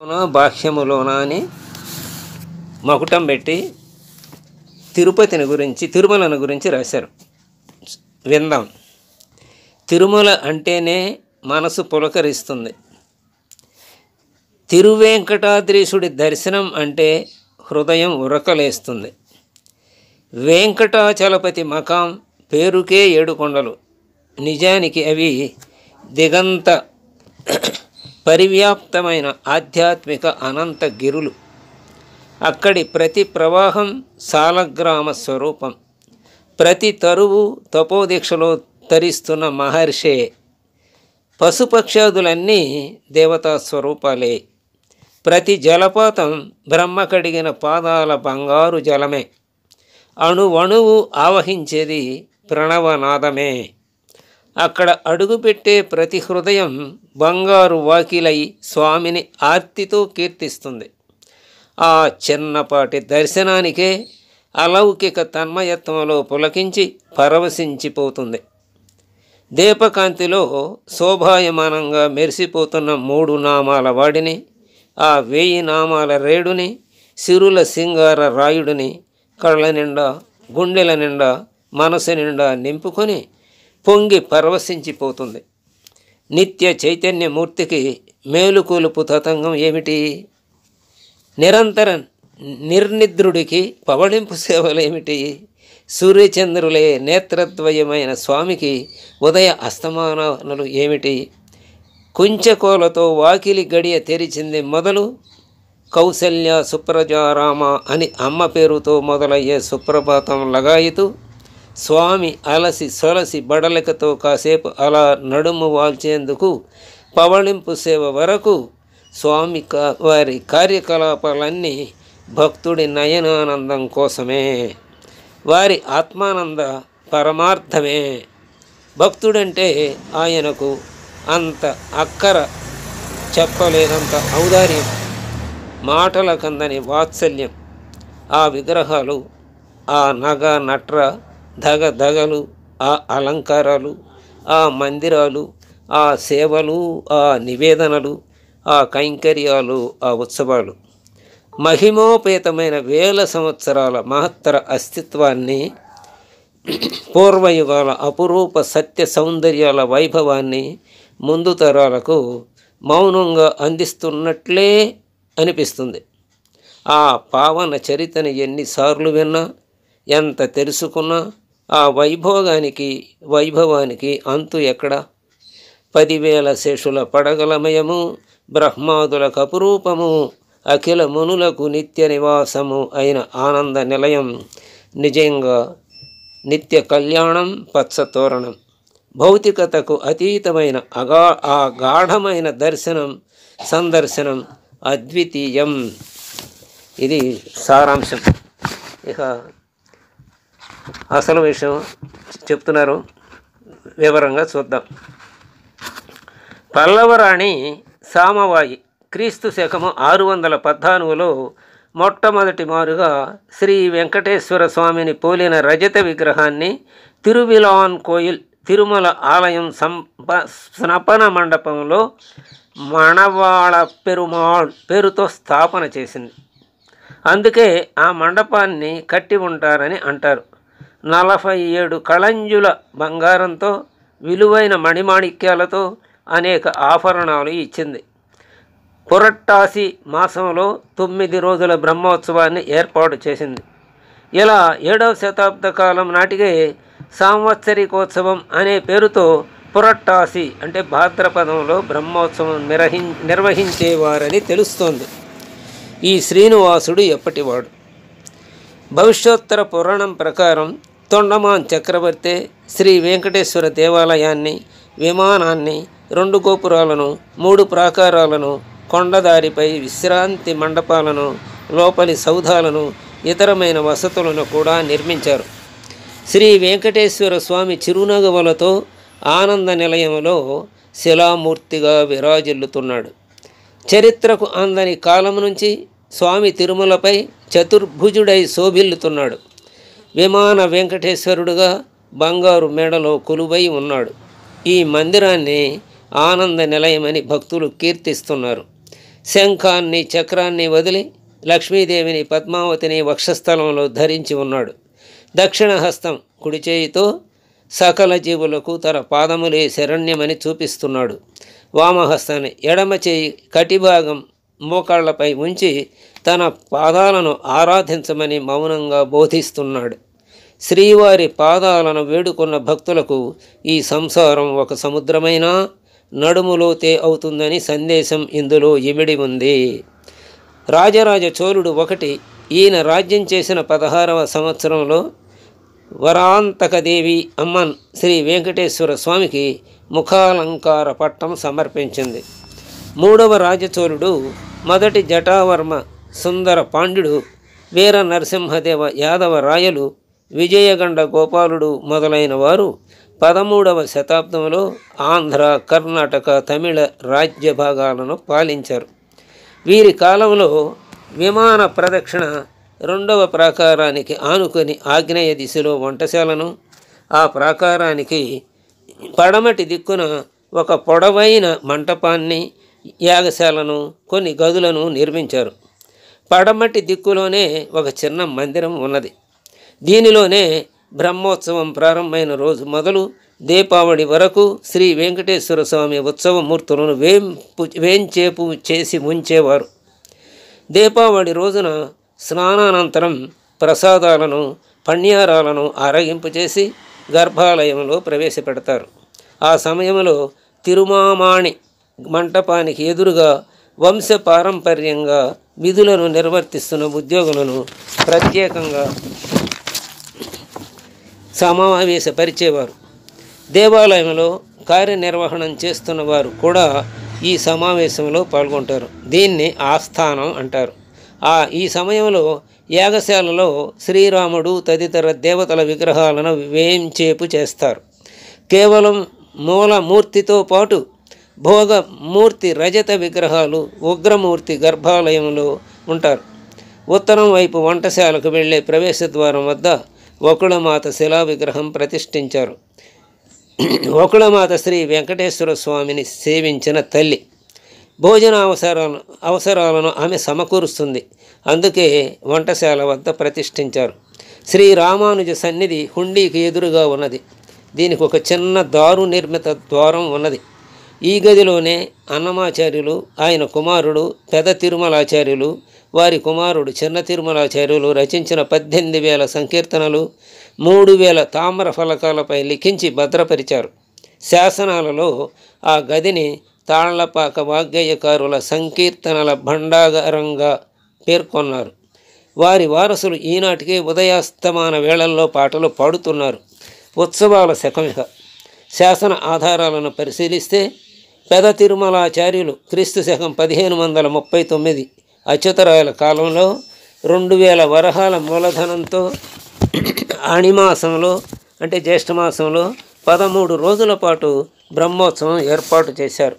బాహ్యములోన అని మకుటం పెట్టి తిరుపతిని గురించి తిరుమలను గురించి రాశారు. విందాం. తిరుమల అంటేనే మనసు పులకరిస్తుంది. తిరువేంకటాద్రీశుడి దర్శనం అంటే హృదయం ఉరకలేస్తుంది. వెంకటాచలపతి మకాం పేరుకే 7 కొండలు. నిజానికి అవి దిగంత పరివ్యాప్తమైన ఆధ్యాత్మిక అనంత గిరులు. అక్కడి ప్రతి ప్రవాహం సాలగ్రామ స్వరూపం. ప్రతి తరువు తపోదీక్షలో తరిస్తున్న మహర్షే. పశుపక్షాదులన్నీ దేవతా స్వరూపాలే. ప్రతి జలపాతం బ్రహ్మ కడిగిన పాదాల బంగారు జలమే. అణువణువు ఆవహించేది ప్రణవనాదమే. అక్కడ అడుగుపెట్టే ప్రతి హృదయం బంగారు వాకిలై స్వామిని ఆర్తితో కీర్తిస్తుంది. ఆ చిన్నపాటి దర్శనానికే అలౌకిక తన్మయత్వంలో పులకించి పరవశించిపోతుంది. దీపకాంతిలో శోభాయమానంగా మెరిసిపోతున్న 3 నామాల వాడిని, ఆ 1000 నామాల రేడుని, సిరుల సింగార రాయుడిని కళ్ళ నిండా, గుండెల నిండా, మనసు నిండా నింపుకొని పొంగి పరవశించిపోతుంది. నిత్య చైతన్యమూర్తికి మేలుకొలుపు తతంగం ఏమిటి? నిరంతర నిర్నిద్రుడికి పవళింపు సేవలేమిటి? సూర్యచంద్రులే నేత్రద్వయమైన స్వామికి ఉదయ అస్తమానాలు ఏమిటి? కుంచెకోలతో వాకిలి గడియ తెరిచింది మొదలు కౌసల్య సుప్రజారామ అని అమ్మ పేరుతో మొదలయ్యే సుప్రభాతం లగాయితూ స్వామి అలసి సొలసి బడలికతో కాసేపు అలా నడుము వాల్చేందుకు పవళింపు సేవ వరకు స్వామి వారి కార్యకలాపాలన్నీ భక్తుడి నయనానందం కోసమే, వారి ఆత్మానంద పరమార్థమే. భక్తుడంటే ఆయనకు అంత అక్కర చెప్పలేనంత ఔదార్యం, మాటల కందని వాత్సల్యం. ఆ విగ్రహాలు, ఆ నగ నట్ర ధగలు, ఆ అలంకారాలు, ఆ మందిరాలు, ఆ సేవలు, ఆ నివేదనలు, ఆ కైంకర్యాలు, ఆ ఉత్సవాలు మహిమోపేతమైన 1000 సంవత్సరాల మహత్తర అస్తిత్వాన్ని, పూర్వయుగాల అపురూప సత్య సౌందర్యాల వైభవాన్ని ముందు తరాలకు మౌనంగా అందిస్తున్నట్లే అనిపిస్తుంది. ఆ పావన చరితని ఎన్నిసార్లు విన్నా, ఎంత తెలుసుకున్నా ఆ వైభవానికి అంతు ఎక్కడ? 10,000 శేషుల పడగలమయము, బ్రహ్మాదులకు అపురూపము, అఖిల మునులకు నిత్య నివాసము అయిన ఆనంద నిలయం నిజంగా నిత్య కళ్యాణం, పచ్చతోరణం. భౌతికతకు అతీతమైన ఆ గాఢమైన సందర్శనం అద్వితీయం. ఇది సారాంశం. ఇక అసలు విషయం చెప్తున్నారు, వివరంగా చూద్దాం. పల్లవరాణి సామవాయి క్రీస్తు శకము 614లో మొట్టమొదటి మారుగా శ్రీ వెంకటేశ్వర స్వామిని పోలిన రజత విగ్రహాన్ని తిరువిలాన్ కోయిల్ తిరుమల ఆలయం స్నపన మండపంలో మణవాళ పెరుమాళ్ పేరుతో స్థాపన చేసింది. అందుకే ఆ మండపాన్ని కట్టి ఉంటారని అంటారు. 47 కళంజుల బంగారంతో, విలువైన మణిమాణిక్యాలతో అనేక ఆభరణాలు ఇచ్చింది. పురట్టాసి మాసంలో 9 రోజుల బ్రహ్మోత్సవాన్ని ఏర్పాటు చేసింది. ఇలా 7వ శతాబ్ద కాలం నాటికే సాంవత్సరికోత్సవం అనే పేరుతో పురట్టాసి అంటే భాద్రపదంలో బ్రహ్మోత్సవం నిర్వహించేవారని తెలుస్తోంది. ఈ శ్రీనివాసుడు ఎప్పటివాడు? భవిష్యోత్తర పురాణం ప్రకారం తొండమాన్ చక్రవర్తి శ్రీ వెంకటేశ్వర దేవాలయాన్ని, విమానాన్ని, 2 గోపురాలను, 3 ప్రాకారాలను, కొండదారిపై విశ్రాంతి మండపాలను, లోపలి సౌధాలను, ఇతరమైన వసతులను కూడా నిర్మించారు. శ్రీ వెంకటేశ్వర స్వామి చిరునగవలతో ఆనంద నిలయంలో శిలామూర్తిగా విరాజిల్లుతున్నాడు. చరిత్రకు అందని కాలం నుంచి స్వామి తిరుమలపై చతుర్భుజుడై శోభిల్లుతున్నాడు. విమాన వెంకటేశ్వరుడుగా బంగారు మేడలో కొలువై ఉన్నాడు. ఈ మందిరాన్ని ఆనంద నిలయమని భక్తులు కీర్తిస్తున్నారు. శంఖాన్ని చక్రాన్ని వదిలి లక్ష్మీదేవిని పద్మావతిని వక్షస్థలంలో ధరించి ఉన్నాడు. దక్షిణ హస్తం కుడి చేయితో సకల జీవులకు తన పాదములే శరణ్యమని చూపిస్తున్నాడు. వామహస్తాన్ని ఎడమ చేయి కటిభాగం మోకాళ్లపై ఉంచి తన పాదాలను ఆరాధించమని మౌనంగా బోధిస్తున్నాడు. శ్రీవారి పాదాలను వేడుకున్న భక్తులకు ఈ సంసారం ఒక సముద్రమైనా నడుములోతే అవుతుందని సందేశం ఇందులో ఇమిడి ఉంది. రాజరాజ చోళుడు 1 ఈయన రాజ్యం చేసిన 16వ సంవత్సరంలో వరాంతకదేవి అమ్మన్ శ్రీ వెంకటేశ్వర స్వామికి ముఖాలంకార పట్టం సమర్పించింది. 3వ రాజచోళుడు మొదటి జటావర్మ సుందర పాండ్యుడు, వీర నరసింహదేవ యాదవ రాయలు, విజయగండ గోపాలుడు మొదలైన వారు 13వ శతాబ్దంలో ఆంధ్ర, కర్ణాటక, తమిళ రాజ్య భాగాలను పాలించారు. వీరి కాలంలో విమాన ప్రదక్షిణ 2వ ప్రాకారానికి ఆనుకొని ఆగ్నేయ దిశలో వంటశాలను, ఆ ప్రాకారానికి పడమటి దిక్కున ఒక పొడవైన మంటపాన్ని, యాగశాలను, కొన్ని గదులను నిర్మించారు. పడమటి దిక్కులోనే ఒక చిన్న మందిరం ఉన్నది. దీనిలోనే బ్రహ్మోత్సవం ప్రారంభమైన రోజు మొదలు దీపావళి వరకు శ్రీ వెంకటేశ్వర స్వామి ఉత్సవమూర్తులను వేంచేపు చేసి ఉంచేవారు. దీపావళి రోజున స్నానానంతరం ప్రసాదాలను, పణ్యారాలను ఆరగింపు చేసి గర్భాలయంలో ప్రవేశపెడతారు. ఆ సమయంలో తిరుమామాణి మంటపానికి ఎదురుగా వంశపారంపర్యంగా విధులను నిర్వర్తిస్తున్న ఉద్యోగులను ప్రత్యేకంగా సమావేశపరిచేవారు. దేవాలయంలో కార్యనిర్వహణం చేస్తున్న వారు కూడా ఈ సమావేశంలో పాల్గొంటారు. దీన్ని ఆస్థానం అంటారు. ఈ సమయంలో యాగశాలలో శ్రీరాముడు తదితర దేవతల విగ్రహాలను వేంచేపు చేస్తారు. కేవలం మూలమూర్తితో పాటు భోగమూర్తి రజత విగ్రహాలు, ఉగ్రమూర్తి గర్భాలయంలో ఉంటారు. ఉత్తరం వైపు వంటశాలకు వెళ్ళే ప్రవేశద్వారం వద్ద వకుళమాత శిలా విగ్రహం ప్రతిష్ఠించారు. వకుళమాత శ్రీ వెంకటేశ్వర స్వామిని సేవించిన తల్లి. భోజన అవసరాలను ఆమె సమకూరుస్తుంది. అందుకే వంటశాల వద్ద ప్రతిష్ఠించారు. శ్రీ రామానుజ సన్నిధి హుండీకి ఎదురుగా ఉన్నది. దీనికి ఒక చిన్న దారు నిర్మిత ద్వారం ఉన్నది. ఈ గదిలోనే అన్నమాచార్యులు, ఆయన కుమారుడు పెద తిరుమలాచార్యులు, వారి కుమారుడు చిన్న తిరుమలాచార్యులు రచించిన 18,000 సంకీర్తనలు 3,000 తామ్ర ఫలకాలపై లిఖించి భద్రపరిచారు. శాసనాలలో ఆ గదిని తాళ్లపాక వాగ్గేయకారుల సంకీర్తనల భండాగారంగా పేర్కొన్నారు. వారి వారసులు ఈనాటికి ఉదయాస్తమాన వేళల్లో పాటలు పాడుతున్నారు. ఉత్సవాల శకమిక. శాసన ఆధారాలను పరిశీలిస్తే పెద తిరుమలాచార్యులు క్రీస్తు శకం 1539 అచ్యుతరాయల కాలంలో 2,000 వరహాల మూలధనంతో అణిమాసంలో అంటే జ్యేష్ఠమాసంలో 13 రోజుల పాటు బ్రహ్మోత్సవం ఏర్పాటు చేశారు.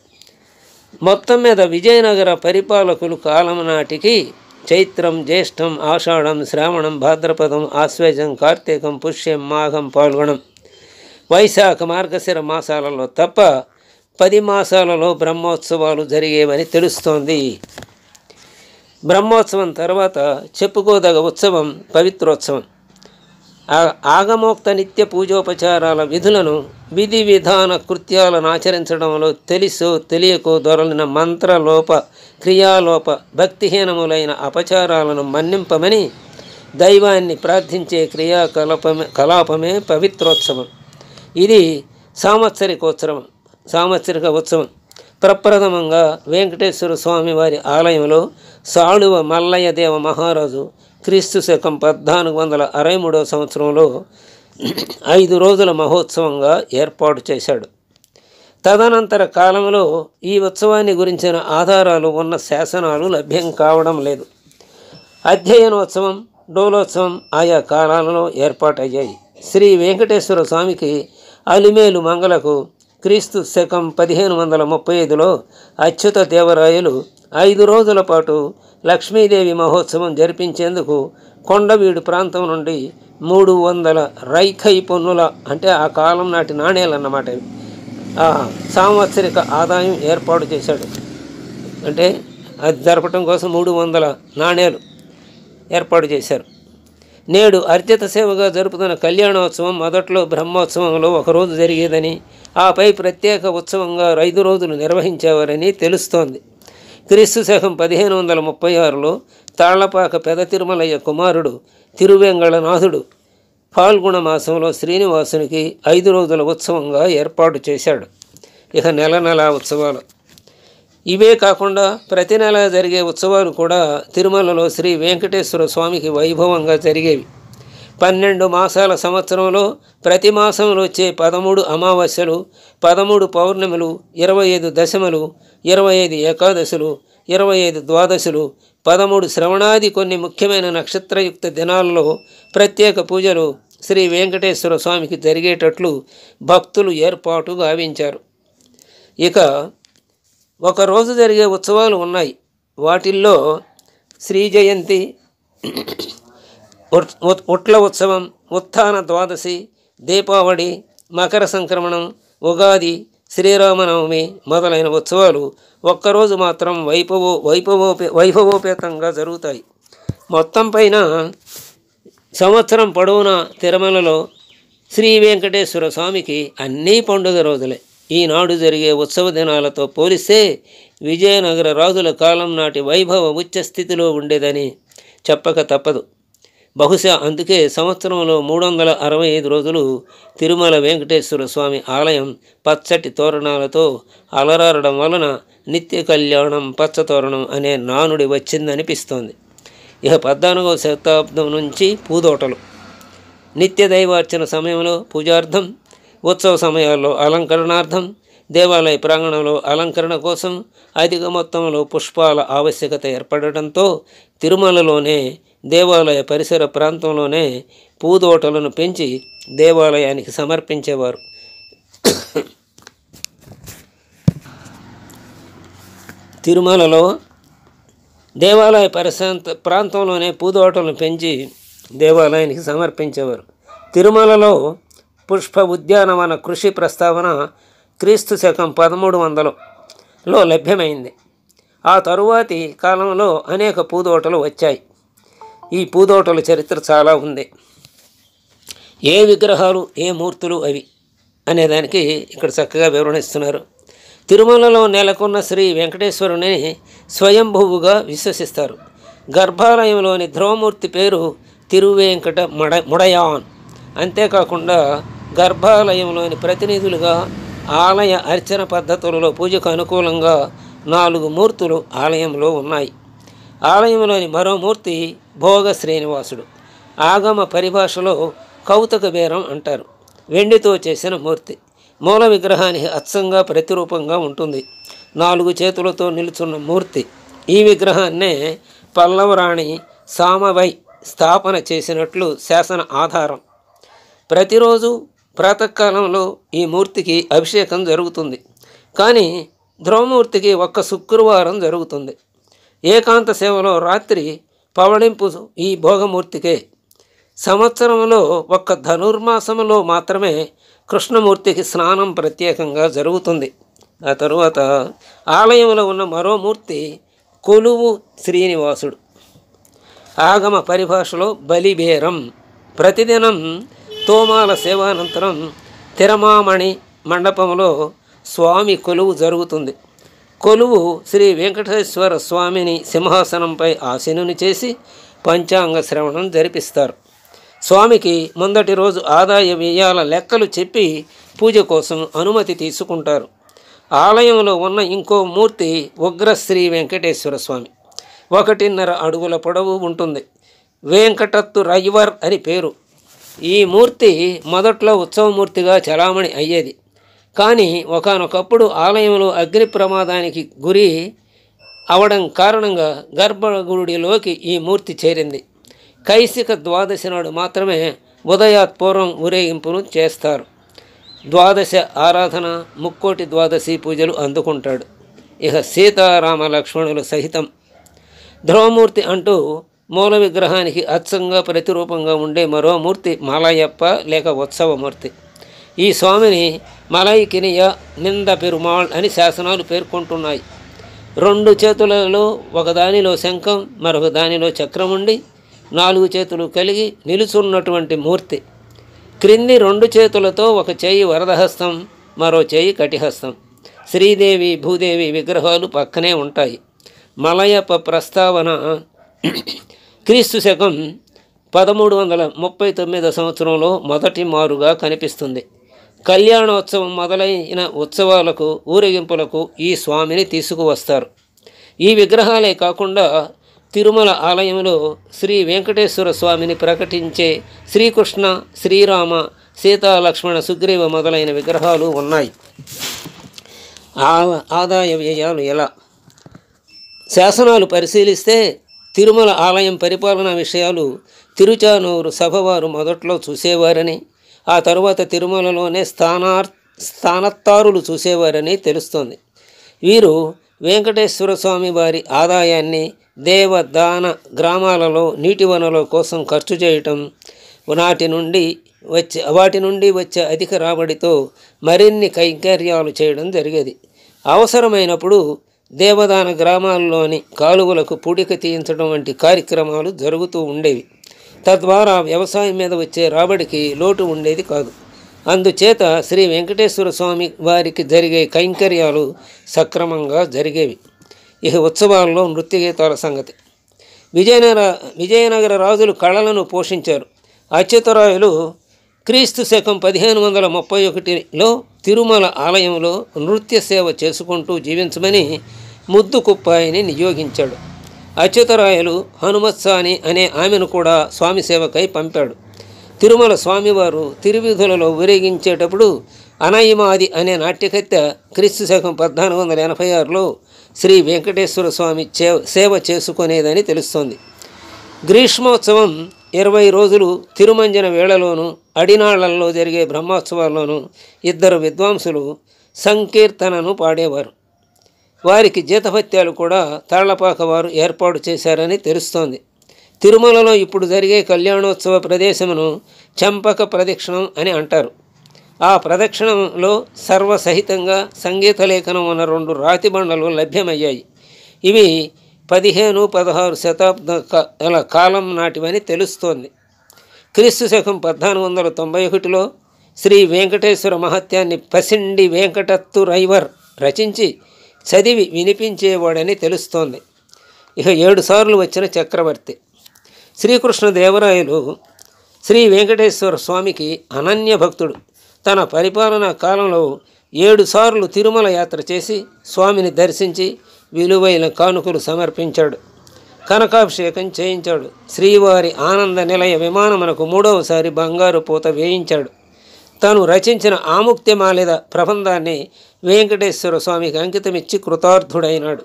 మొత్తం మీద విజయనగర పరిపాలకులు కాలం నాటికి చైత్రం, జ్యేష్టం, ఆషాఢం, శ్రావణం, భాద్రపదం, ఆశ్వేజం, కార్తీకం, పుష్యం, మాఘం, పాల్గొనం, వైశాఖ, మార్గశిర మాసాలలో తప్ప 10 మాసాలలో బ్రహ్మోత్సవాలు జరిగేవని తెలుస్తోంది. బ్రహ్మోత్సవం తర్వాత చెప్పుకోదగ ఉత్సవం పవిత్రోత్సవం. ఆగమోక్త నిత్య పూజోపచారాల విధులను, విధి విధాన కృత్యాలను ఆచరించడంలో తెలుసో తెలియకో దొరలిన మంత్రలోప, క్రియాలోప, భక్తిహీనములైన అపచారాలను మన్నింపమని దైవాన్ని ప్రార్థించే కలాపమే పవిత్రోత్సవం. ఇది సాంవత్సరిక ఉత్సవం. ప్రప్రథమంగా వెంకటేశ్వర స్వామి వారి ఆలయంలో సాళువ మల్లయ్య దేవ మహారాజు క్రీస్తు శకం 1463వ సంవత్సరంలో 5 రోజుల మహోత్సవంగా ఏర్పాటు చేశాడు. తదనంతర కాలంలో ఈ ఉత్సవాన్ని గురించిన ఆధారాలు ఉన్న శాసనాలు లభ్యం కావడం లేదు. అధ్యయనోత్సవం, డోలోత్సవం ఆయా కాలాలలో ఏర్పాటయ్యాయి. శ్రీ వెంకటేశ్వర స్వామికి అలిమేలు మంగళకు క్రీస్తు శకం 1535లో అచ్యుత దేవరాయలు 5 రోజుల పాటు లక్ష్మీదేవి మహోత్సవం జరిపించేందుకు కొండవీడు ప్రాంతం నుండి 300 రైఖై పొన్నుల అంటే ఆ కాలం నాటి నాణేలు అన్నమాట సాంవత్సరిక ఆదాయం ఏర్పాటు చేశాడు. అంటే అది జరపటం కోసం 300 నాణేలు ఏర్పాటు చేశారు. నేడు అర్చిత సేవగా జరుపుతున్న కళ్యాణోత్సవం మొదట్లో బ్రహ్మోత్సవంలో ఒకరోజు జరిగేదని, ఆపై ప్రత్యేక ఉత్సవంగా 5 రోజులు నిర్వహించేవారని తెలుస్తోంది. క్రీస్తు శకం 1536లో తాళ్లపాక పెద తిరుమలయ్య కుమారుడు తిరువెంగళనాథుడు ఫాల్గుణ మాసంలో శ్రీనివాసునికి 5 రోజుల ఉత్సవంగా ఏర్పాటు చేశాడు. ఇక నెల నెలా ఉత్సవాలు. ఇవే కాకుండా ప్రతి నెల జరిగే ఉత్సవాలు కూడా తిరుమలలో శ్రీ వెంకటేశ్వర స్వామికి వైభవంగా జరిగేవి. 12 మాసాల సంవత్సరంలో ప్రతి మాసంలో వచ్చే 13 అమావాస్యలు, 13 పౌర్ణములు, 25 దశములు, 25 ఏకాదశులు, 25 ద్వాదశులు, 13 శ్రవణాది కొన్ని ముఖ్యమైన నక్షత్రయుక్త దినాల్లో ప్రత్యేక పూజలు శ్రీ వెంకటేశ్వర స్వామికి జరిగేటట్లు భక్తులు ఏర్పాటు గావించారు. ఇక ఒకరోజు జరిగే ఉత్సవాలు ఉన్నాయి. వాటిల్లో శ్రీ జయంతి, ఉట్ల ఉత్సవం, ఉత్థాన ద్వాదశి, దీపావళి, మకర సంక్రమణం, ఉగాది, శ్రీరామనవమి మొదలైన ఉత్సవాలు ఒక్కరోజు మాత్రం వైభవోపేతంగా జరుగుతాయి. మొత్తం పైన సంవత్సరం పొడవునా తిరుమలలో శ్రీ వెంకటేశ్వర స్వామికి అన్నీ పండుగ రోజులే. ఈనాడు జరిగే ఉత్సవ దినాలతో పోలిస్తే విజయనగర రాజుల కాలం నాటి వైభవ ఉచ్చ స్థితిలో ఉండేదని చెప్పక తప్పదు. బహుశా అందుకే సంవత్సరంలో 365 రోజులు తిరుమల వెంకటేశ్వర స్వామి ఆలయం పచ్చటి తోరణాలతో అలరారడం వలన నిత్య కళ్యాణం పచ్చతోరణం అనే నానుడి వచ్చిందనిపిస్తోంది. ఇక 14వ శతాబ్దం నుంచి పూదోటలు. నిత్య దైవార్చన సమయంలో పూజార్థం, ఉత్సవ సమయాల్లో అలంకరణార్థం, దేవాలయ ప్రాంగణంలో అలంకరణ కోసం అధిక మొత్తంలో పుష్పాల ఆవశ్యకత ఏర్పడటంతో తిరుమలలోనే దేవాలయ పరిసర ప్రాంతంలోనే పూదోటలను పెంచి దేవాలయానికి సమర్పించేవారు. తిరుమలలో దేవాలయ ప్రాంతంలోనే పూదోటలను పెంచి దేవాలయానికి సమర్పించేవారు. తిరుమలలో పుష్ప ఉద్యానవన కృషి ప్రస్తావన క్రీస్తు శకం 1300లో లభ్యమైంది. ఆ తరువాతి కాలంలో అనేక పూదోటలు వచ్చాయి. ఈ పూదోటల చరిత్ర చాలా ఉంది. ఏ విగ్రహాలు, ఏ మూర్తులు అవి అనేదానికి ఇక్కడ చక్కగా వివరణిస్తున్నారు. తిరుమలలో నెలకొన్న శ్రీ వెంకటేశ్వరుని స్వయంభువుగా విశ్వసిస్తారు. గర్భాలయంలోని ధ్రువమూర్తి పేరు తిరువేంకట ముడయాన్. అంతేకాకుండా గర్భాలయంలోని ప్రతినిధులుగా ఆలయ అర్చన పద్ధతులలో పూజకు అనుకూలంగా 4 మూర్తులు ఆలయంలో ఉన్నాయి. ఆలయంలోని మరో మూర్తి భోగ శ్రీనివాసుడు. ఆగమ పరిభాషలో కౌతుక బేరం అంటారు. వెండితో చేసిన మూర్తి. మూల విగ్రహానికి అచ్చంగా ప్రతిరూపంగా ఉంటుంది. 4 చేతులతో నిలుచున్న మూర్తి. ఈ విగ్రహాన్నే పల్లవరాణి సామవై స్థాపన చేసినట్లు శాసన ఆధారం. ప్రతిరోజు ప్రాతకాలంలో ఈ మూర్తికి అభిషేకం జరుగుతుంది. కానీ ధ్రువమూర్తికి ఒక్క శుక్రవారం జరుగుతుంది. ఏకాంత సేవలో రాత్రి పవళింపు ఈ భోగమూర్తికే. సంవత్సరంలో ఒక్క ధనుర్మాసంలో మాత్రమే కృష్ణమూర్తికి స్నానం ప్రత్యేకంగా జరుగుతుంది. ఆ తరువాత ఆలయంలో ఉన్న మరో మూర్తి కొలువు శ్రీనివాసుడు. ఆగమ పరిభాషలో బలిబేరం. ప్రతిదినం తోమాల సేవానంతరం తిరమామణి మండపంలో స్వామి కొలువు జరుగుతుంది. కొలువు శ్రీ వెంకటేశ్వర స్వామిని సింహాసనంపై ఆసీనుని చేసి పంచాంగ శ్రవణం జరిపిస్తారు. స్వామికి మొదటి రోజు ఆదాయ వ్యయాల లెక్కలు చెప్పి పూజ కోసం అనుమతి తీసుకుంటారు. ఆలయంలో ఉన్న ఇంకో మూర్తి ఉగ్ర శ్రీ వెంకటేశ్వర స్వామి. 1.5 అడుగుల పొడవు ఉంటుంది. వెంకటత్తు రైవర్ అని పేరు. ఈ మూర్తి మొదట్లో ఉత్సవమూర్తిగా చలామణి అయ్యేది. కానీ ఒకానొకప్పుడు ఆలయంలో అగ్ని ప్రమాదానికి గురి అవడం కారణంగా గర్భగుడిలోకి ఈ మూర్తి చేరింది. కైసిక ద్వాదశి నాడు మాత్రమే ఉదయాత్పూర్వం ఊరేగింపును చేస్తారు. ద్వాదశ ఆరాధన, ముక్కోటి ద్వాదశి పూజలు అందుకుంటాడు. ఇక సీతారామ లక్ష్మణులు సహితం ధ్రువమూర్తి అంటూ మూల విగ్రహానికి అచ్చంగా ప్రతిరూపంగా ఉండే మరో మూర్తి మలయప్ప లేక ఉత్సవమూర్తి. ఈ స్వామిని మలైకినియ నింద పెరుమాళ్ అని శాసనాలు పేర్కొంటున్నాయి. 2 చేతులలో ఒకదానిలో శంఖం, మరొక దానిలో చక్రం ఉండి 4 చేతులు కలిగి నిలుచున్నటువంటి మూర్తి. క్రింది 2 చేతులతో ఒక చేయి వరదహస్తం, మరో చేయి కటిహస్తం. శ్రీదేవి, భూదేవి విగ్రహాలు పక్కనే ఉంటాయి. మలయప ప్రస్తావన క్రీస్తు శకం 1339 సంవత్సరంలో మొదటి మారుగా కనిపిస్తుంది. కళ్యాణోత్సవం మొదలైన ఉత్సవాలకు, ఊరేగింపులకు ఈ స్వామిని తీసుకువస్తారు. ఈ విగ్రహాలే కాకుండా తిరుమల ఆలయంలో శ్రీ వెంకటేశ్వర స్వామిని ప్రకటించే శ్రీకృష్ణ, శ్రీరామ, సీతా, లక్ష్మణ, సుగ్రీవ మొదలైన విగ్రహాలు ఉన్నాయి. ఆదాయ వ్యయాలు ఎలా? శాసనాలు పరిశీలిస్తే తిరుమల ఆలయం పరిపాలనా విషయాలు తిరుచానూరు సభవారు మొదట్లో చూసేవారని, ఆ తరువాత తిరుమలలోనే స్థానత్తారులు చూసేవారని తెలుస్తోంది. వీరు వెంకటేశ్వర స్వామి వారి ఆదాయాన్ని దేవదాన గ్రామాలలో నీటి వనరుల కోసం ఖర్చు చేయటం, వాటి నుండి వచ్చే అధిక రాబడితో మరిన్ని కైంకర్యాలు చేయడం జరిగేది. అవసరమైనప్పుడు దేవదాన గ్రామాల్లోని కాలువలకు పూడిక తీయించడం వంటి కార్యక్రమాలు జరుగుతూ ఉండేవి. తద్వారా వ్యవసాయం మీద వచ్చే రాబడికి లోటు ఉండేది కాదు. అందుచేత శ్రీ వెంకటేశ్వర స్వామి వారికి జరిగే కైంకర్యాలు సక్రమంగా జరిగేవి. ఇక ఉత్సవాల్లో నృత్య గీతాల సంగతి. విజయనగర రాజులు కళలను పోషించారు. అచ్యుతరాయలు క్రీస్తు శకం 1531లో తిరుమల ఆలయంలో నృత్య సేవ చేసుకుంటూ జీవించమని ముద్దుకుప్పాయిని నియోగించాడు. అచ్యుతరాయలు హనుమత్సాని అనే ఆమెను కూడా స్వామి సేవకై పంపాడు. తిరుమల స్వామివారు తిరువీధులలో ఊరేగించేటప్పుడు అనయిమాది అనే నాట్యకత్తె క్రీస్తు శకం 1486లో శ్రీ వెంకటేశ్వర స్వామి సేవ చేసుకునేదని తెలుస్తోంది. గ్రీష్మోత్సవం 20 రోజులు తిరుమంజన వేళలోనూ, అడినాళ్లలో జరిగే బ్రహ్మోత్సవాల్లోనూ 2 విద్వాంసులు సంకీర్తనను పాడేవారు. వారికి జీతభత్యాలు కూడా తాళ్లపాక వారు ఏర్పాటు చేశారని తెలుస్తోంది. తిరుమలలో ఇప్పుడు జరిగే కళ్యాణోత్సవ ప్రదేశమును చంపక ప్రదక్షిణం అని అంటారు. ఆ ప్రదక్షిణంలో సర్వసహితంగా సంగీత లేఖనం ఉన్న 2 రాతి బండలు లభ్యమయ్యాయి. ఇవి 15-16 శతాబ్దాల కాలం నాటివని తెలుస్తోంది. క్రీస్తు శకం 1491లో శ్రీ వెంకటేశ్వర మహత్యాన్ని పసిండి వెంకటత్తురైవర్ రచించి చదివి వినిపించేవాడని తెలుస్తోంది. ఇక 7 సార్లు వచ్చిన చక్రవర్తి. శ్రీకృష్ణదేవరాయలు శ్రీ వెంకటేశ్వర స్వామికి అనన్య భక్తుడు. తన పరిపాలనా కాలంలో 7 సార్లు తిరుమల యాత్ర చేసి స్వామిని దర్శించి విలువైన కానుకలు సమర్పించాడు. కనకాభిషేకం చేయించాడు. శ్రీవారి ఆనంద నిలయ విమానమునకు 3వసారి బంగారు పూత వేయించాడు. తాను రచించిన ఆముక్తిమాలిద ప్రబంధాన్ని వెంకటేశ్వర స్వామికి అంకితమిచ్చి కృతార్థుడైనాడు.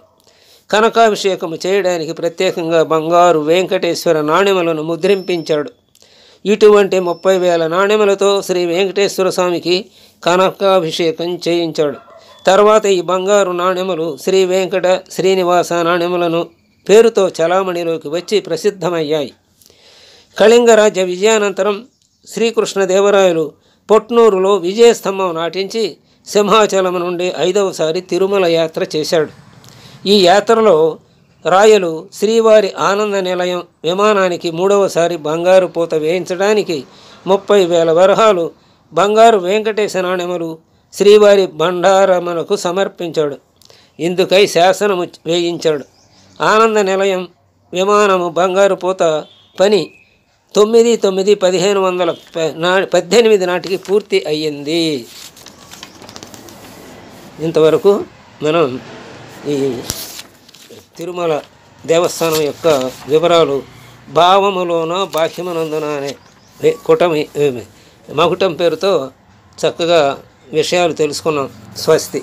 కనకాభిషేకము చేయడానికి ప్రత్యేకంగా బంగారు వెంకటేశ్వర నాణెములను ముద్రింపించాడు. ఇటువంటి 30,000 నాణెములతో శ్రీ వెంకటేశ్వర స్వామికి కనకాభిషేకం చేయించాడు. తర్వాత ఈ బంగారు నాణెములు శ్రీ వెంకట శ్రీనివాస నాణెములను పేరుతో చలామణిలోకి వచ్చి ప్రసిద్ధమయ్యాయి. కళింగరాజ్య విజయానంతరం శ్రీకృష్ణదేవరాయలు పొట్నూరులో విజయస్తంభం నాటించి సింహాచలం నుండి 5వసారి తిరుమల యాత్ర చేశాడు. ఈ యాత్రలో రాయలు శ్రీవారి ఆనంద నిలయం విమానానికి 3వసారి బంగారు పూత వేయించడానికి 30,000 వరహాలు బంగారు వెంకటేశ నాణెములు శ్రీవారి బండారమునకు సమర్పించాడు. ఇందుకై శాసనము వేయించాడు. ఆనంద నిలయం విమానము బంగారు పూత పని 9/9/1518 నాటికి పూర్తి అయ్యింది. ఇంతవరకు మనం ఈ తిరుమల దేవస్థానం యొక్క వివరాలు భావములోన బాహ్యమనందున అనే మకుటం పేరుతో చక్కగా విషయాలు తెలుసుకున్నాం. స్వస్తి.